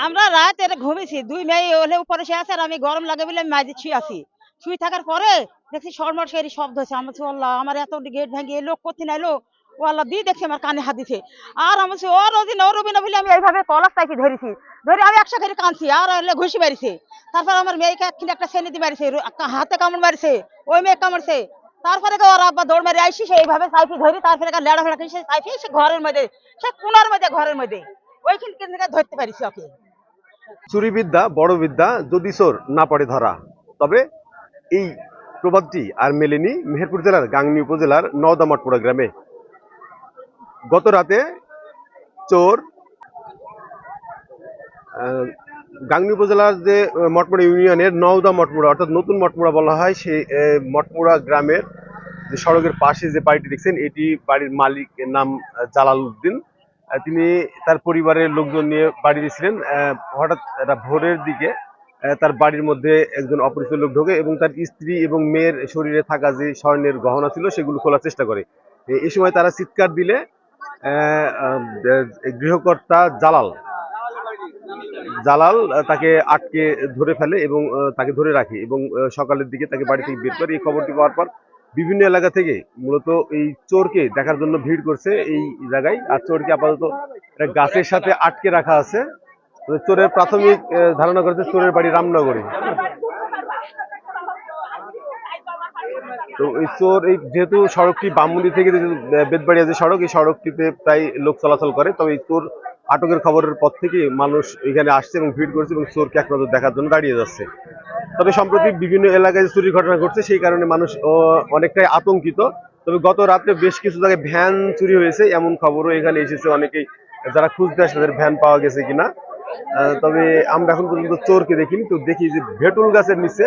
আমরা রাত এটা ঘুমিয়েছি, দুই মেয়ে হলে উপরে সে আছে আর আমি গরম লাগে বলে আমি মাঝে শুয়ে আছি। শুয়ে থাকার পরে দেখছি শর্মর সেই শব্দ হচ্ছে। আমার বলছি আল্লাহ, আমার এত গেট ভেঙে লোক করতে নাইলো। ও আল্লাহ দিয়ে দেখছি আমার কানে হাত দিছে। আর আমি বলছি ও রোজি না, ও রবি না বলে আমি এইভাবে কলার টাইপে ধরেছি। ধরে আমি একশো করে কাঁদছি আর হলে ঘুষি মারিছে। তারপর আমার মেয়েকে একখানে একটা সেনে দিয়ে মারিছে, হাতে কামড় মারিছে, ওই মেয়ে কামড়ছে। তারপরে ওর আব্বা দৌড় মারি আইসি, সে এইভাবে সাইফি ধরি, তারপরে লেড়া ফেড়া সে সাইফি সে ঘরের মধ্যে, সে কোনার মধ্যে, ঘরের মধ্যে ওইখান থেকে ধরতে পারিছি ওকে। চুরি বিদ্যা বড় বিদ্যা, যদি চোর না পড়ে ধরা। তবে এই প্রবাদটি আর মেলেনি মেহেরপুর জেলার গাংনী উপজেলার নওদামঠপুরা গ্রামে। গত রাতে চোর গাংনী উপজেলার যে মঠমুড়া ইউনিয়নের নওদা মঠমুড়া, অর্থাৎ নতুন মঠমুড়া বলা হয়, সেই মঠমুড়া গ্রামের যে সড়কের পাশে যে বাড়িটি দেখছেন, এটি বাড়ির মালিকের নাম জালাল উদ্দিন। তিনি তার পরিবারের লোকজন নিয়ে বাড়ি দিয়েছিলেন। হঠাৎ ভোরের দিকে তার বাড়ির মধ্যে একজন অপরিচিত লোক ঢোকে এবং তার স্ত্রী এবং মেয়ের শরীরে থাকা যে স্বর্ণের গহনা ছিল সেগুলো খোলার চেষ্টা করে। এই সময় তারা চিৎকার দিলে গৃহকর্তা জালাল জালাল তাকে আটকে ধরে ফেলে এবং তাকে ধরে রাখে এবং সকালের দিকে তাকে বাড়ি থেকে বের করে। এই খবরটি পাওয়ার পর বিভিন্ন এলাকা থেকে মূলত এই চোরকে দেখার জন্য ভিড় করছে এই জায়গায়। আর চোরকে আপাতত গাছের সাথে আটকে রাখা আছে। চোরের প্রাথমিক ধারণা করেছে চোরের বাড়ি রামনগরে। তো এই চোর, এই যেহেতু সড়কটি বামুন্ডি থেকে বেদবাড়িয়া যে সড়ক, এই সড়কটিতে প্রায় লোক চলাচল করে, তবে এই চোর আটকের খবরের পর থেকে মানুষ এখানে আসছে এবং ভিড় করছে এবং চোরকে এক নজর দেখার জন্য দাঁড়িয়ে যাচ্ছে। তবে সম্প্রতি বিভিন্ন এলাকায় চুরির ঘটনা ঘটছে, সেই কারণে মানুষ অনেকটাই আতঙ্কিত। তবে গত রাতে বেশ কিছু জায়গায় ভ্যান চুরি হয়েছে এমন খবরও এখানে এসেছে। অনেকেই যারা খুঁজতে আসে তাদের ভ্যান পাওয়া গেছে কিনা। তবে আমরা এখন পর্যন্ত চোরকে দেখিনি। তো দেখি যে ভেটুল গাছের নিচে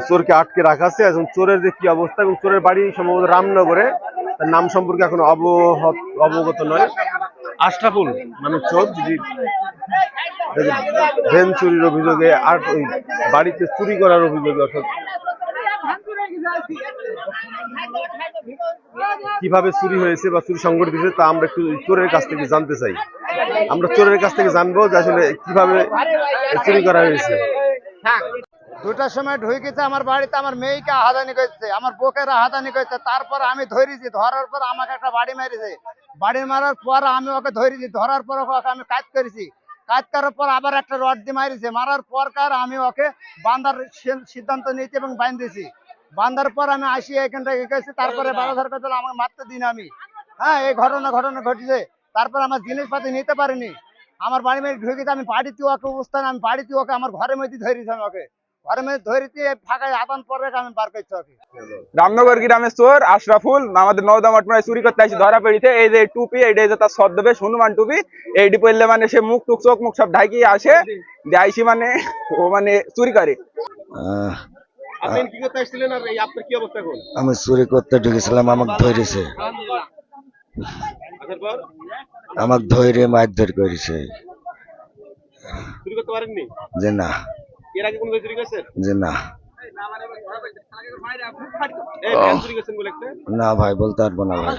চোরকে আটকে রাখা আছে। এখন চোরের যে কি অবস্থা, এবং চোরের বাড়ি সম্ভবত রামনগরে, তার নাম সম্পর্কে এখন অবগত নয়। আশরাফুল মানে চোর, যদি ভ্যান চুরির অভিযোগে আর ওই বাড়িতে চুরি করার অভিযোগে, অর্থাৎ কিভাবে চুরি হয়েছে বা চুরি সংগঠিত হয়েছে তা আমরা একটু চোরের কাছ থেকে জানতে চাই। আমরা চোরের কাছ থেকে জানবো যে আসলে কিভাবে চুরি করা হয়েছে। দুটার সময় ঢুকেছে আমার বাড়িতে, আমার মেয়েকে হাদানি করেছে, আমার বোকেরা হাদানি করেছে। তারপর আমি ধরেছি, ধরার পর আমাকে একটা বাড়ি মেরেছে। বাড়ি মারার পর আমি ওকে ধরেছি, ধরার পর ওকে আমি কাজ করেছি। কাজ করার পর আবার একটা রড দিয়ে মারিছে। মারার পর আমি ওকে বান্ধার সিদ্ধান্ত নিয়েছি এবং বাঁধেছি। বাঁধার পর আমি আসি এখানটা গেছি। তারপরে বাধা করতে আমাকে মারতে দিন আমি। হ্যাঁ, এই ঘটনা ঘটেছে। তারপর আমার জিনিসপাতি নিতে পারিনি। আমার বাড়ি মেরে ঢুকেছে, আমি বাড়িতে ওকে অবস্থান, আমি বাড়িতে ওকে আমার ঘরের মধ্যে ধরেছি। আমি ওকে ঘরের মধ্যে ধরেছি, ফাঁকায় আদান পরে আমি বার করছি ওকে। রামনগর গ্রামের চোর আশরাফুল আমাদের নওদা মঠমুড়ায় চুরি করতে আসি, ধরা পড়েছে। এই যে টুপি, এইটাই যে তার ছদ্মবেশ হনুমান টুপি, এইটি পড়লে মানে সে মুখ টুক চোখ মুখ সব ঢাকিয়ে আসে আইসি, মানে ও মানে চুরি করে। আমি চুরি করতে ঢুকেছিলাম, আমাকে ধরেছে, আমাকে ধরে মারধর করেছে। যে না, যে না, না ভাই বলতে পারবো না ভাই।